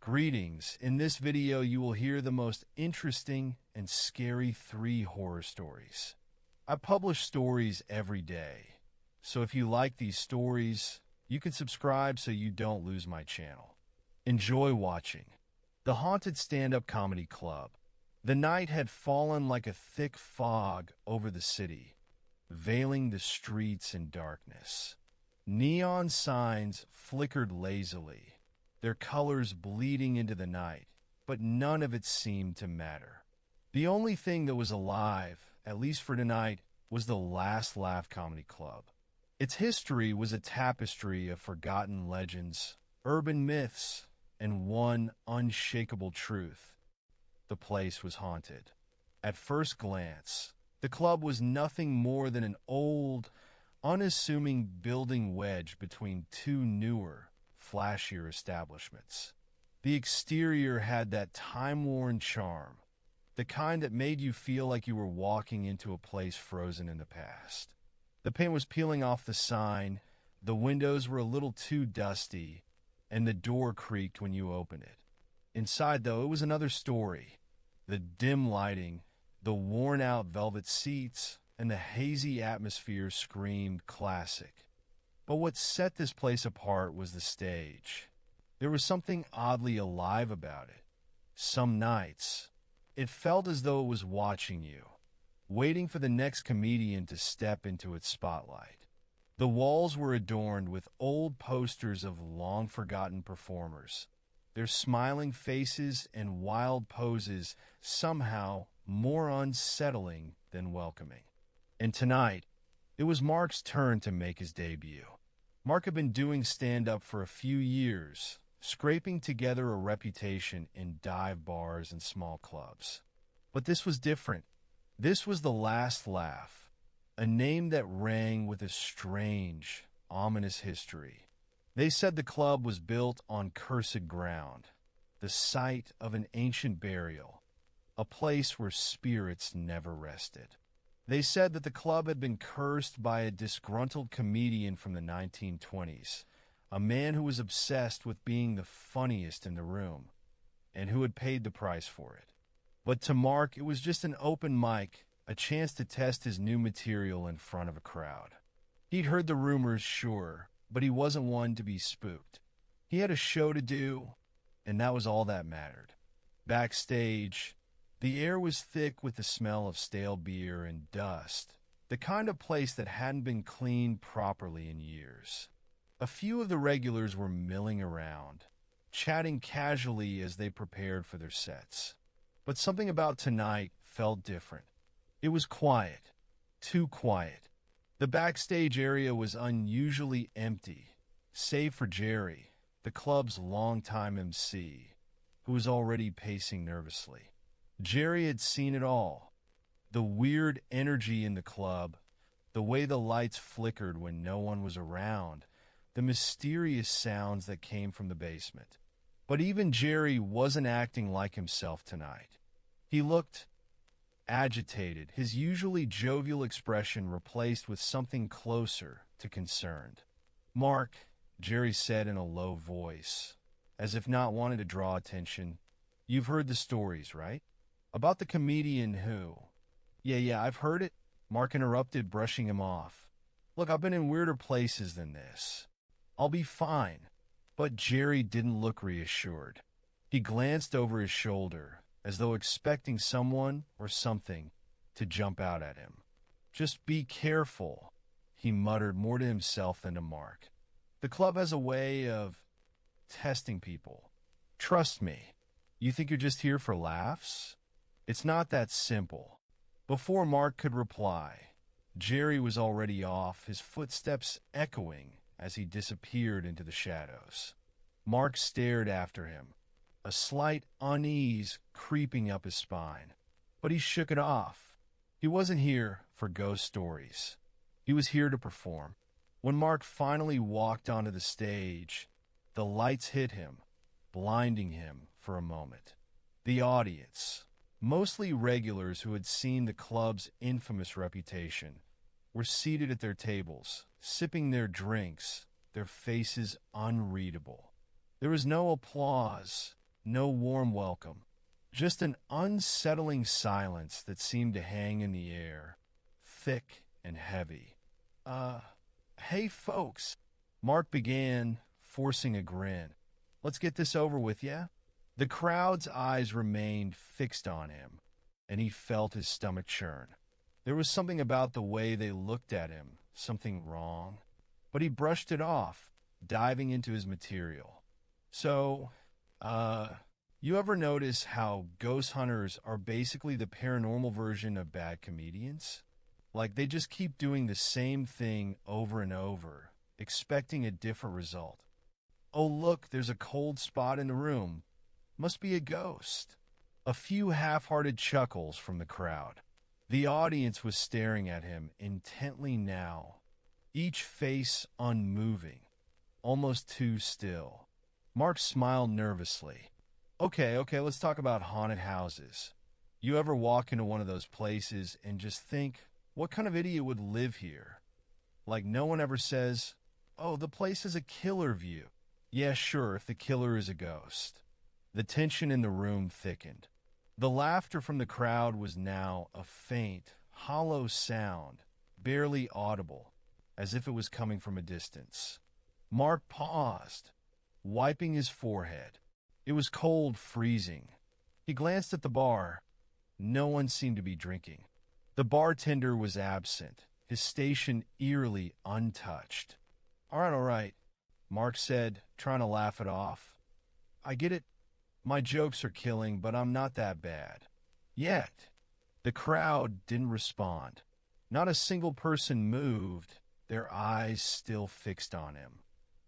Greetings. In this video, you will hear the most interesting and scary 3 horror stories. I publish stories every day, so if you like these stories, you can subscribe so you don't lose my channel. Enjoy watching. The Haunted Stand-Up Comedy Club. The night had fallen like a thick fog over the city, veiling the streets in darkness. Neon signs flickered lazily, their colors bleeding into the night, but none of it seemed to matter. The only thing that was alive, at least for tonight, was the Last Laugh Comedy Club. Its history was a tapestry of forgotten legends, urban myths, and one unshakable truth. The place was haunted. At first glance, the club was nothing more than an old, unassuming building wedged between 2 newer, flashier establishments. The exterior had that time-worn charm, the kind that made you feel like you were walking into a place frozen in the past. The paint was peeling off the sign, the windows were a little too dusty, and the door creaked when you opened it. Inside, though, it was another story. The dim lighting, the worn-out velvet seats, and the hazy atmosphere screamed classic. But what set this place apart was the stage. There was something oddly alive about it. Some nights, it felt as though it was watching you, waiting for the next comedian to step into its spotlight. The walls were adorned with old posters of long-forgotten performers, their smiling faces and wild poses somehow more unsettling than welcoming. And tonight, it was Mark's turn to make his debut. Mark had been doing stand-up for a few years, scraping together a reputation in dive bars and small clubs. But this was different. This was the Last Laugh, a name that rang with a strange, ominous history. They said the club was built on cursed ground, the site of an ancient burial, a place where spirits never rested. They said that the club had been cursed by a disgruntled comedian from the 1920s, a man who was obsessed with being the funniest in the room, and who had paid the price for it. But to Mark, it was just an open mic, a chance to test his new material in front of a crowd. He'd heard the rumors, sure, but he wasn't one to be spooked. He had a show to do, and that was all that mattered. Backstage, the air was thick with the smell of stale beer and dust, the kind of place that hadn't been cleaned properly in years. A few of the regulars were milling around, chatting casually as they prepared for their sets. But something about tonight felt different. It was quiet, too quiet. The backstage area was unusually empty, save for Jerry, the club's longtime MC, who was already pacing nervously. Jerry had seen it all. The weird energy in the club, the way the lights flickered when no one was around, the mysterious sounds that came from the basement. But even Jerry wasn't acting like himself tonight. He looked agitated, his usually jovial expression replaced with something closer to concerned. "Mark," Jerry said in a low voice, as if not wanting to draw attention, "you've heard the stories, right? About the comedian who—" Yeah, I've heard it," Mark interrupted, brushing him off. "Look, I've been in weirder places than this. I'll be fine." But Jerry didn't look reassured. He glanced over his shoulder, as though expecting someone or something to jump out at him. "Just be careful," he muttered more to himself than to Mark. "The club has a way of testing people. Trust me. You think you're just here for laughs? It's not that simple." Before Mark could reply, Jerry was already off, his footsteps echoing as he disappeared into the shadows. Mark stared after him, a slight unease creeping up his spine. But he shook it off. He wasn't here for ghost stories. He was here to perform. When Mark finally walked onto the stage, the lights hit him, blinding him for a moment. The audience, mostly regulars who had seen the club's infamous reputation, were seated at their tables, sipping their drinks, their faces unreadable. There was no applause, No warm welcome. Just an unsettling silence that seemed to hang in the air, thick and heavy. Hey folks, Mark began, forcing a grin. Let's get this over with, yeah? The crowd's eyes remained fixed on him, and he felt his stomach churn. There was something about the way they looked at him, something wrong. But he brushed it off, diving into his material. So, you ever notice how ghost hunters are basically the paranormal version of bad comedians? Like they just keep doing the same thing over and over, expecting a different result. Oh, look, there's a cold spot in the room. Must be a ghost. A few half-hearted chuckles from the crowd. The audience was staring at him intently now, each face unmoving, almost too still. Mark smiled nervously. Okay, let's talk about haunted houses. You ever walk into one of those places and just think, what kind of idiot would live here? Like no one ever says, oh, the place has a killer view. Yeah, sure, if the killer is a ghost. The tension in the room thickened. The laughter from the crowd was now a faint, hollow sound, barely audible, as if it was coming from a distance. Mark paused, wiping his forehead. It was cold, freezing. He glanced at the bar. No one seemed to be drinking. The bartender was absent, his station eerily untouched. All right, Mark said, trying to laugh it off. I get it. My jokes are killing, but I'm not that bad. Yet. The crowd didn't respond. Not a single person moved, their eyes still fixed on him.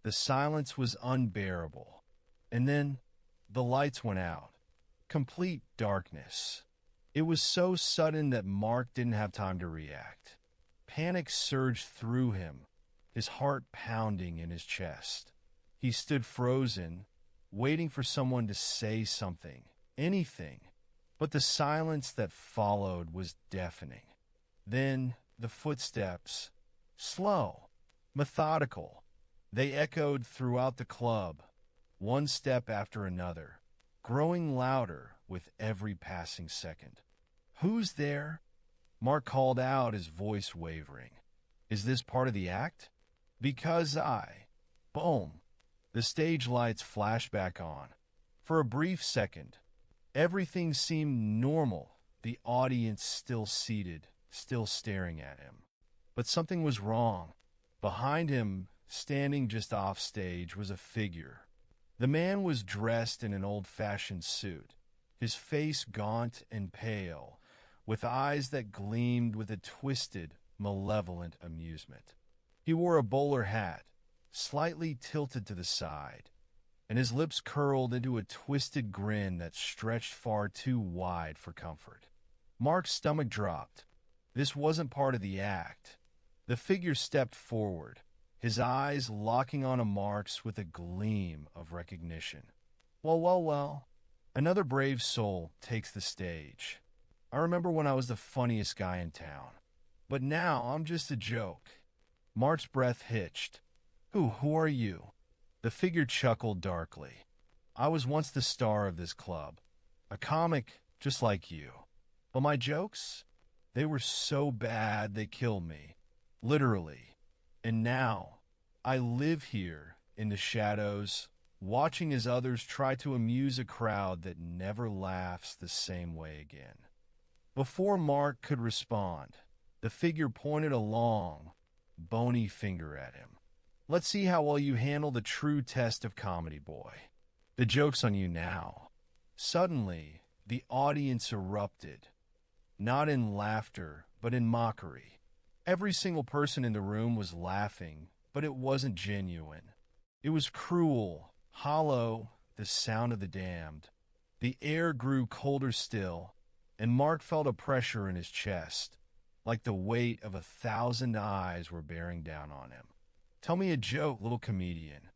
The silence was unbearable. And then the lights went out. Complete darkness. It was so sudden that Mark didn't have time to react. Panic surged through him, his heart pounding in his chest. He stood frozen, waiting for someone to say something, anything. But the silence that followed was deafening. Then the footsteps, slow, methodical. They echoed throughout the club, one step after another, growing louder with every passing second. Who's there? Mark called out, his voice wavering. Is this part of the act? Because boom. The stage lights flashed back on. For a brief second, everything seemed normal, the audience still seated, still staring at him. But something was wrong. Behind him, standing just off stage, was a figure. The man was dressed in an old-fashioned suit, his face gaunt and pale, with eyes that gleamed with a twisted, malevolent amusement. He wore a bowler hat, slightly tilted to the side, and his lips curled into a twisted grin that stretched far too wide for comfort. Mark's stomach dropped. This wasn't part of the act. The figure stepped forward, his eyes locking on Mark's with a gleam of recognition. Well, another brave soul takes the stage. I remember when I was the funniest guy in town. But now I'm just a joke. Mark's breath hitched. Who are you? The figure chuckled darkly. I was once the star of this club. A comic just like you. But my jokes? They were so bad they killed me. Literally. And now, I live here in the shadows, watching as others try to amuse a crowd that never laughs the same way again. Before Mark could respond, the figure pointed a long, bony finger at him. Let's see how well you handle the true test of comedy, boy. The joke's on you now. Suddenly, the audience erupted, not in laughter, but in mockery. Every single person in the room was laughing, but it wasn't genuine. It was cruel, hollow, the sound of the damned. The air grew colder still, and Mark felt a pressure in his chest, like the weight of 1,000 eyes were bearing down on him. Tell me a joke, little comedian.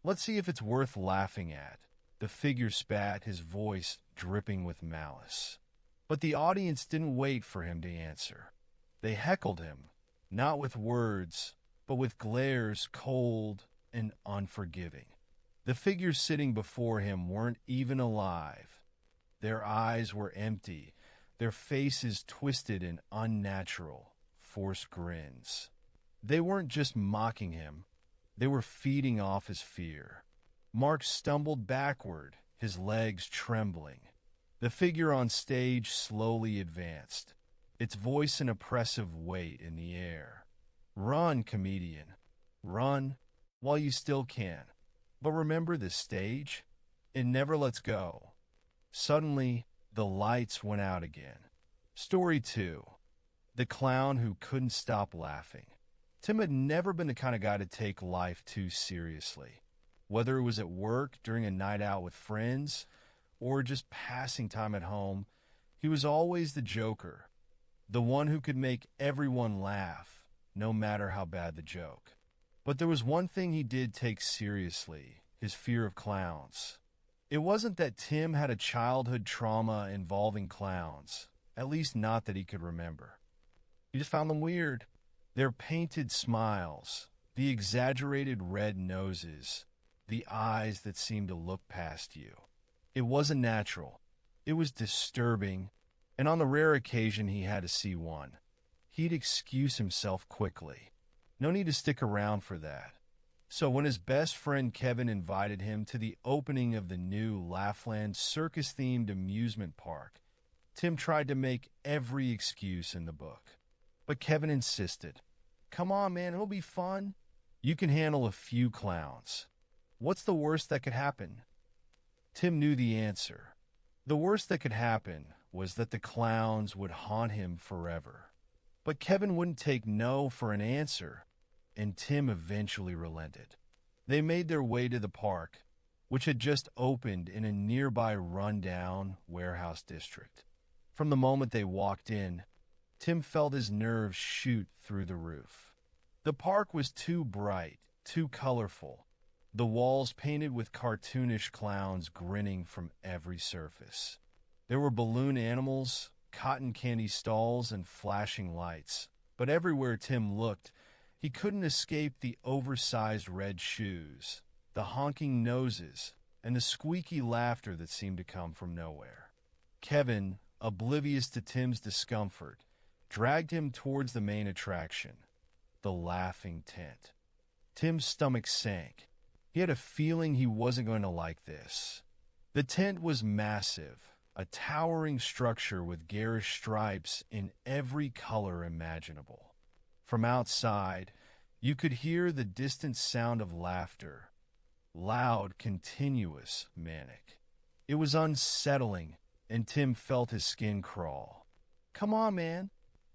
Let's see if it's worth laughing at. The figure spat, his voice dripping with malice. But the audience didn't wait for him to answer. They heckled him, not with words, but with glares cold and unforgiving. The figures sitting before him weren't even alive. Their eyes were empty, their faces twisted in unnatural, forced grins. They weren't just mocking him, they were feeding off his fear. Mark stumbled backward, his legs trembling. The figure on stage slowly advanced, its voice an oppressive weight in the air. "Run, comedian. Run while you still can. But remember this stage? It never lets go." Suddenly, the lights went out again. Story 2. The Clown Who Couldn't Stop Laughing. Tim had never been the kind of guy to take life too seriously. Whether it was at work, during a night out with friends, or just passing time at home, he was always the joker, the one who could make everyone laugh, no matter how bad the joke. But there was one thing he did take seriously, his fear of clowns. It wasn't that Tim had a childhood trauma involving clowns, at least not that he could remember. He just found them weird. Their painted smiles, the exaggerated red noses, the eyes that seemed to look past you. It wasn't natural. It was disturbing, and on the rare occasion he had to see one, he'd excuse himself quickly. No need to stick around for that. So when his best friend Kevin invited him to the opening of the new Laughland circus-themed amusement park, Tim tried to make every excuse in the book. But Kevin insisted. "Come on, man, it'll be fun. You can handle a few clowns. What's the worst that could happen?" Tim knew the answer. The worst that could happen was that the clowns would haunt him forever. But Kevin wouldn't take no for an answer, and Tim eventually relented. They made their way to the park, which had just opened in a nearby rundown warehouse district. From the moment they walked in, Tim felt his nerves shoot through the roof. The park was too bright, too colorful, the walls painted with cartoonish clowns grinning from every surface. There were balloon animals, cotton candy stalls, and flashing lights. But everywhere Tim looked, he couldn't escape the oversized red shoes, the honking noses, and the squeaky laughter that seemed to come from nowhere. Kevin, oblivious to Tim's discomfort, dragged him towards the main attraction, the laughing tent. Tim's stomach sank. He had a feeling he wasn't going to like this. The tent was massive, a towering structure with garish stripes in every color imaginable. From outside, you could hear the distant sound of laughter, loud, continuous, manic. It was unsettling, and Tim felt his skin crawl. "Come on, man.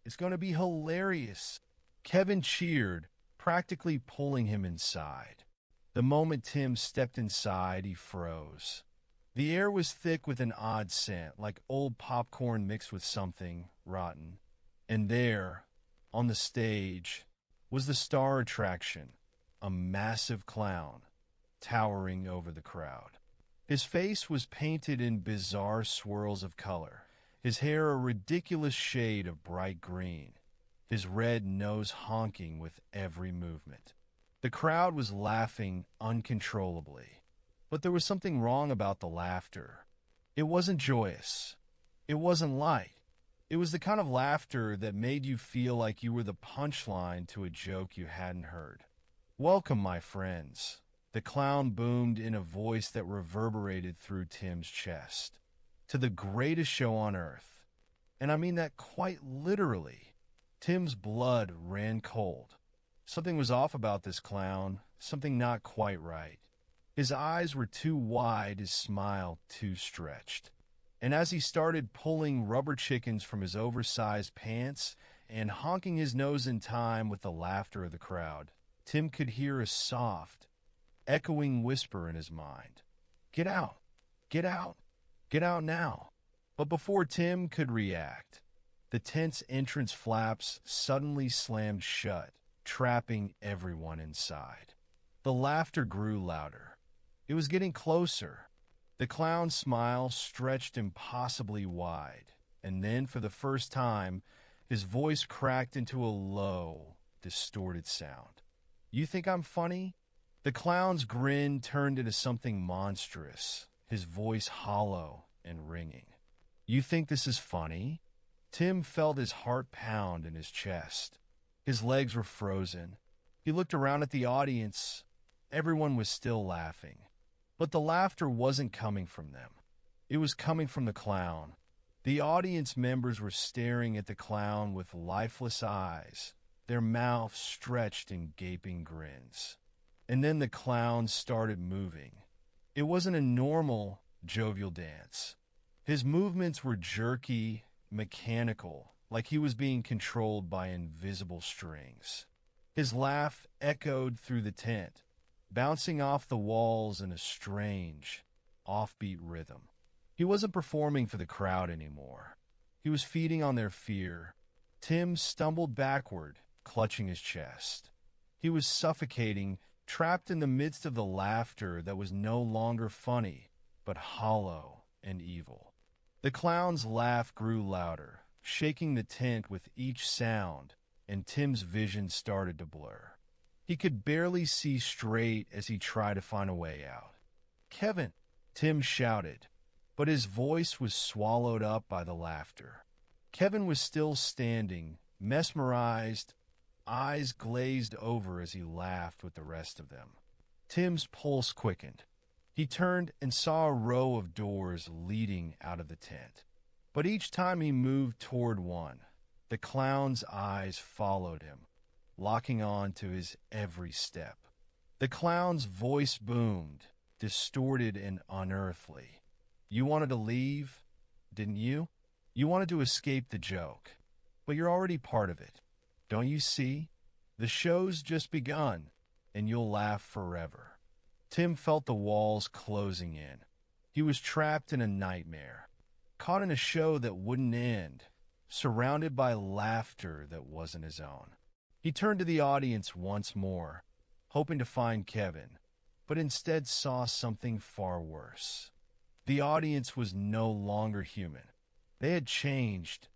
It's going to be hilarious." Kevin cheered, practically pulling him inside. The moment Tim stepped inside, he froze. The air was thick with an odd scent, like old popcorn mixed with something rotten. And there, on the stage, was the star attraction, a massive clown, towering over the crowd. His face was painted in bizarre swirls of color, his hair a ridiculous shade of bright green, his red nose honking with every movement. The crowd was laughing uncontrollably, but there was something wrong about the laughter. It wasn't joyous. It wasn't light. It was the kind of laughter that made you feel like you were the punchline to a joke you hadn't heard. "Welcome, my friends," the clown boomed in a voice that reverberated through Tim's chest, "to the greatest show on earth." And I mean that quite literally. Tim's blood ran cold. Something was off about this clown, something not quite right. His eyes were too wide, his smile too stretched. And as he started pulling rubber chickens from his oversized pants and honking his nose in time with the laughter of the crowd, Tim could hear a soft, echoing whisper in his mind. "Get out! Get out! Get out now!" But before Tim could react, the tent's entrance flaps suddenly slammed shut, trapping everyone inside. The laughter grew louder. It was getting closer. The clown's smile stretched impossibly wide, and then, for the first time, his voice cracked into a low, distorted sound. "You think I'm funny?" The clown's grin turned into something monstrous, his voice hollow and ringing. "You think this is funny?" Tim felt his heart pound in his chest. His legs were frozen. He looked around at the audience. Everyone was still laughing. But the laughter wasn't coming from them. It was coming from the clown. The audience members were staring at the clown with lifeless eyes, their mouths stretched in gaping grins. And then the clown started moving. It wasn't a normal, jovial dance. His movements were jerky, mechanical, like he was being controlled by invisible strings. His laugh echoed through the tent, bouncing off the walls in a strange, offbeat rhythm. He wasn't performing for the crowd anymore. He was feeding on their fear. Tim stumbled backward, clutching his chest. He was suffocating, trapped in the midst of the laughter that was no longer funny, but hollow and evil. The clown's laugh grew louder, shaking the tent with each sound, and Tim's vision started to blur. He could barely see straight as he tried to find a way out. "Kevin!" Tim shouted, but his voice was swallowed up by the laughter. Kevin was still standing, mesmerized, eyes glazed over as he laughed with the rest of them. Tim's pulse quickened. He turned and saw a row of doors leading out of the tent. But each time he moved toward one, the clown's eyes followed him, locking on to his every step. The clown's voice boomed, distorted and unearthly. "You wanted to leave, didn't you? You wanted to escape the joke, but you're already part of it. Don't you see? The show's just begun, and you'll laugh forever." Tim felt the walls closing in. He was trapped in a nightmare, caught in a show that wouldn't end, surrounded by laughter that wasn't his own. He turned to the audience once more, hoping to find Kevin, but instead saw something far worse. The audience was no longer human. They had changed.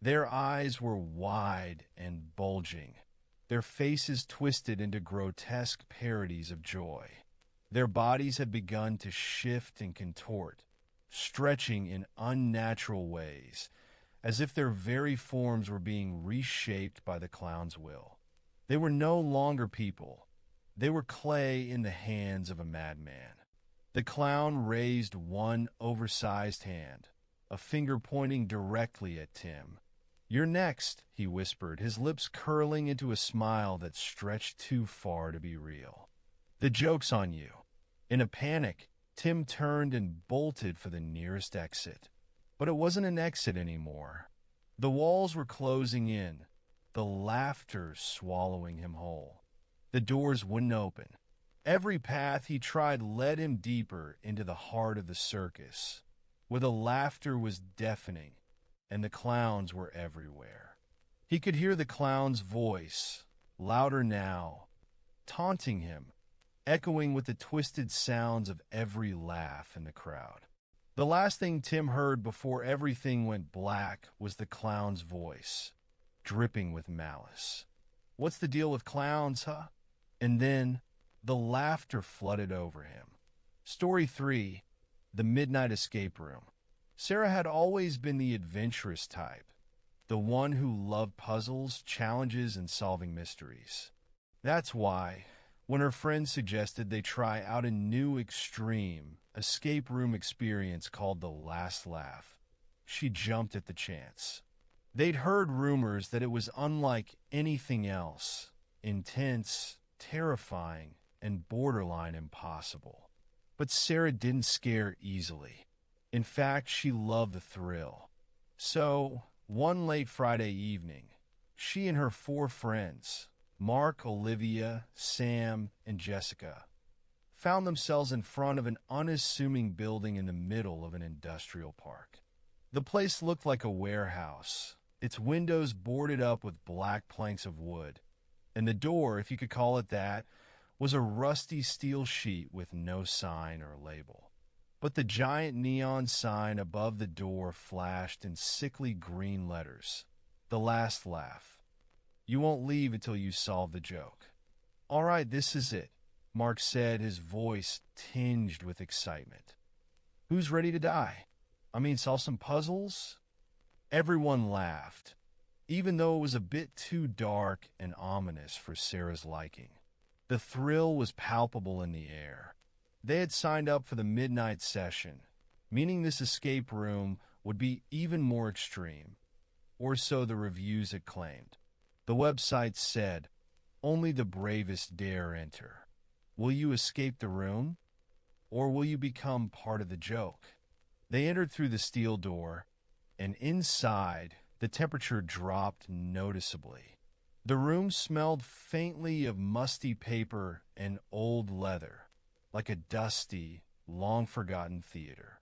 Their eyes were wide and bulging, their faces twisted into grotesque parodies of joy. Their bodies had begun to shift and contort, stretching in unnatural ways, as if their very forms were being reshaped by the clown's will. They were no longer people. They were clay in the hands of a madman. The clown raised one oversized hand, a finger pointing directly at Tim. "You're next," he whispered, his lips curling into a smile that stretched too far to be real. "The joke's on you." In a panic, Tim turned and bolted for the nearest exit. But it wasn't an exit anymore. The walls were closing in, the laughter swallowing him whole. The doors wouldn't open. Every path he tried led him deeper into the heart of the circus, where the laughter was deafening and the clowns were everywhere. He could hear the clown's voice, louder now, taunting him, echoing with the twisted sounds of every laugh in the crowd. The last thing Tim heard before everything went black was the clown's voice, dripping with malice. "What's the deal with clowns, huh?" And then the laughter flooded over him. Story 3, The Midnight Escape Room. Sarah had always been the adventurous type, the one who loved puzzles, challenges, and solving mysteries. That's why, when her friends suggested they try out a new extreme escape room experience called The Last Laugh, she jumped at the chance. They'd heard rumors that it was unlike anything else, intense, terrifying, and borderline impossible. But Sarah didn't scare easily. In fact, she loved the thrill. So, one late Friday evening, she and her 4 friends, Mark, Olivia, Sam, and Jessica, found themselves in front of an unassuming building in the middle of an industrial park. The place looked like a warehouse, its windows boarded up with black planks of wood, and the door, if you could call it that, was a rusty steel sheet with no sign or label. But the giant neon sign above the door flashed in sickly green letters. The Last Laugh. You won't leave until you solve the joke. All right, this is it. Mark said, his voice tinged with excitement. Who's ready to die? I mean, solve some puzzles? Everyone laughed, even though it was a bit too dark and ominous for Sarah's liking. The thrill was palpable in the air. They had signed up for the midnight session, meaning this escape room would be even more extreme, or so the reviews had claimed. The website said, "Only the bravest dare enter." Will you escape the room, or will you become part of the joke? They entered through the steel door, and inside, the temperature dropped noticeably. The room smelled faintly of musty paper and old leather, like a dusty, long-forgotten theater.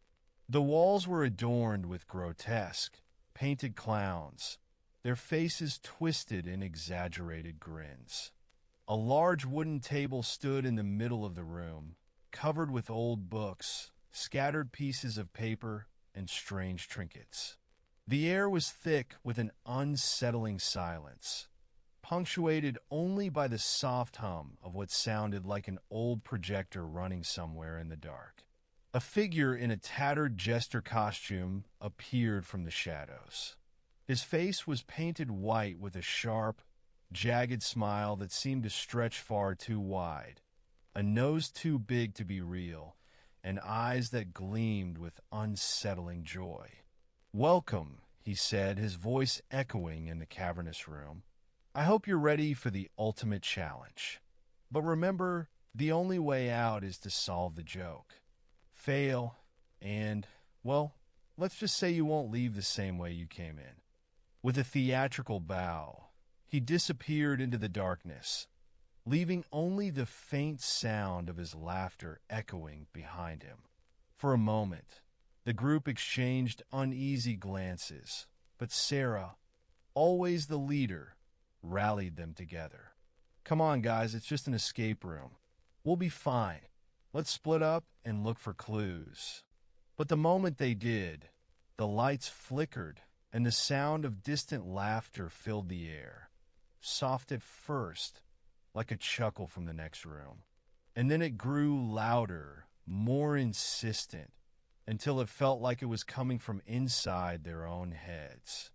The walls were adorned with grotesque, painted clowns, their faces twisted in exaggerated grins. A large wooden table stood in the middle of the room, covered with old books, scattered pieces of paper, and strange trinkets. The air was thick with an unsettling silence, punctuated only by the soft hum of what sounded like an old projector running somewhere in the dark. A figure in a tattered jester costume appeared from the shadows. His face was painted white with a sharp, jagged smile that seemed to stretch far too wide, a nose too big to be real, and eyes that gleamed with unsettling joy. "Welcome," he said, his voice echoing in the cavernous room. "I hope you're ready for the ultimate challenge. But remember, the only way out is to solve the joke. Fail, and, well, let's just say you won't leave the same way you came in." With a theatrical bow, he disappeared into the darkness, leaving only the faint sound of his laughter echoing behind him. For a moment, the group exchanged uneasy glances, but Sarah, always the leader, rallied them together. "Come on, guys, it's just an escape room. We'll be fine. Let's split up and look for clues." But the moment they did, the lights flickered and the sound of distant laughter filled the air, soft at first, like a chuckle from the next room. And then it grew louder, more insistent, until it felt like it was coming from inside their own heads.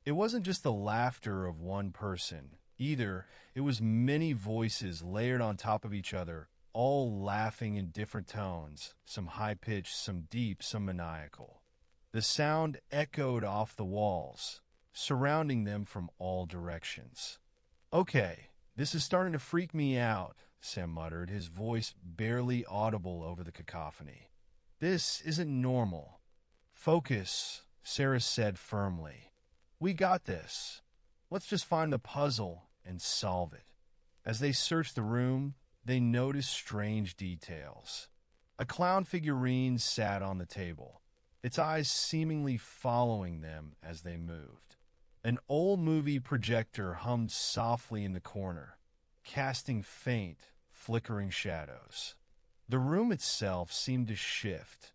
It wasn't just the laughter of one person, either. It was many voices layered on top of each other, all laughing in different tones, some high-pitched, some deep, some maniacal. The sound echoed off the walls, surrounding them from all directions. "Okay, this is starting to freak me out," Sam muttered, his voice barely audible over the cacophony. "This isn't normal." "Focus," Sarah said firmly. "We got this. Let's just find the puzzle and solve it." As they searched the room, they noticed strange details. A clown figurine sat on the table, its eyes seemingly following them as they moved. An old movie projector hummed softly in the corner, casting faint, flickering shadows. The room itself seemed to shift.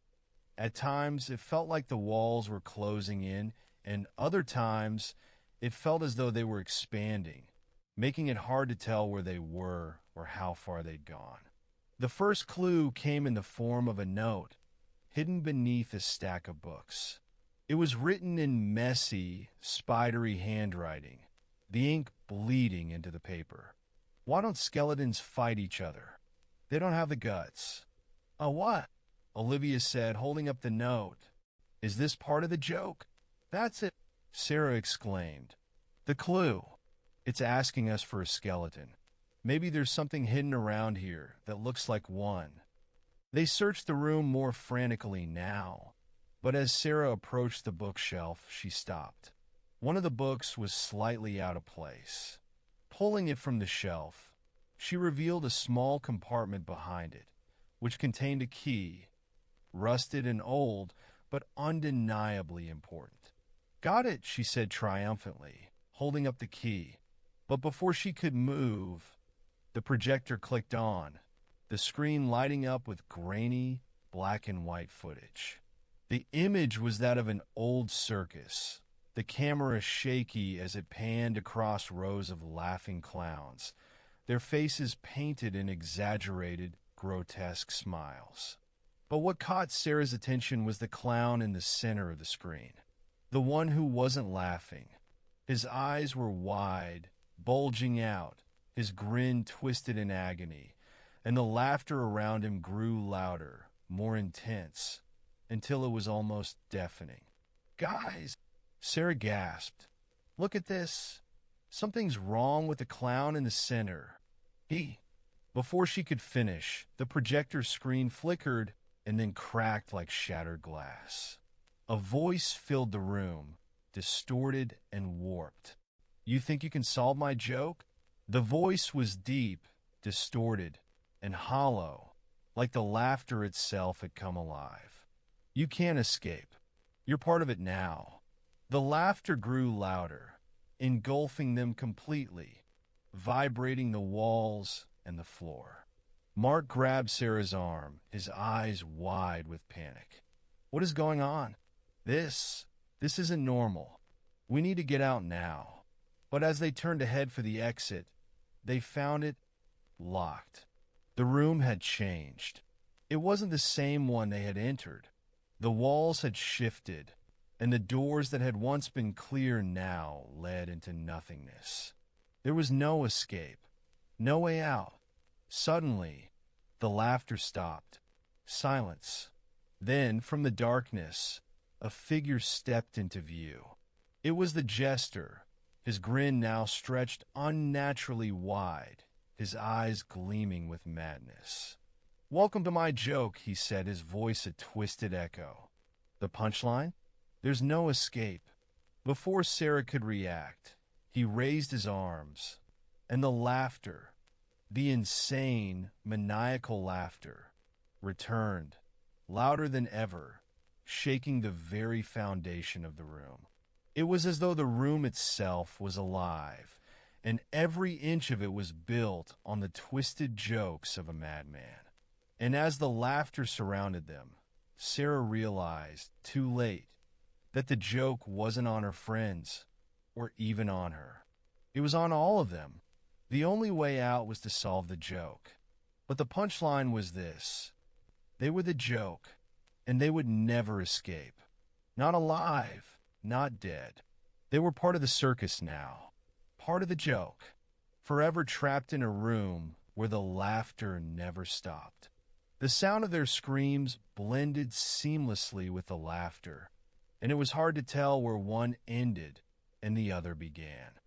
At times, it felt like the walls were closing in, and other times, it felt as though they were expanding, making it hard to tell where they were or how far they'd gone. The first clue came in the form of a note, hidden beneath a stack of books. It was written in messy, spidery handwriting, the ink bleeding into the paper. "Why don't skeletons fight each other? They don't have the guts." "Oh, what?" Olivia said, holding up the note. "Is this part of the joke?" "That's it," Sarah exclaimed. "The clue. It's asking us for a skeleton. Maybe there's something hidden around here that looks like one." They searched the room more frantically now, but as Sarah approached the bookshelf, she stopped. One of the books was slightly out of place. Pulling it from the shelf, she revealed a small compartment behind it, which contained a key, rusted and old, but undeniably important. "Got it," she said triumphantly, holding up the key. But before she could move, the projector clicked on, the screen lighting up with grainy, black and white footage. The image was that of an old circus, the camera shaky as it panned across rows of laughing clowns, their faces painted in exaggerated, grotesque smiles. But what caught Sarah's attention was the clown in the center of the screen, the one who wasn't laughing. His eyes were wide, bulging out, his grin twisted in agony, and the laughter around him grew louder, more intense, until it was almost deafening. "Guys!" Sarah gasped. "Look at this. Something's wrong with the clown in the center." Before she could finish, the projector screen flickered and then cracked like shattered glass. A voice filled the room, distorted and warped. "You think you can solve my joke?" The voice was deep, distorted, and hollow, like the laughter itself had come alive. "You can't escape. You're part of it now." The laughter grew louder, engulfing them completely, vibrating the walls and the floor. Mark grabbed Sarah's arm, his eyes wide with panic. "What is going on? This isn't normal. We need to get out now." But as they turned to head for the exit, they found it locked. The room had changed. It wasn't the same one they had entered. The walls had shifted, and the doors that had once been clear now led into nothingness. There was no escape, no way out. Suddenly, the laughter stopped. Silence. Then, from the darkness, a figure stepped into view. It was the jester, his grin now stretched unnaturally wide, his eyes gleaming with madness. "Welcome to my joke," he said, his voice a twisted echo. "The punchline? There's no escape." Before Sarah could react, he raised his arms, and the laughter, the insane, maniacal laughter, returned, louder than ever, shaking the very foundation of the room. It was as though the room itself was alive, and every inch of it was built on the twisted jokes of a madman. And as the laughter surrounded them, Sarah realized, too late, that the joke wasn't on her friends, or even on her. It was on all of them. The only way out was to solve the joke. But the punchline was this: they were the joke, and they would never escape. Not alive, not dead. They were part of the circus now, part of the joke, forever trapped in a room where the laughter never stopped. The sound of their screams blended seamlessly with the laughter, and it was hard to tell where one ended and the other began.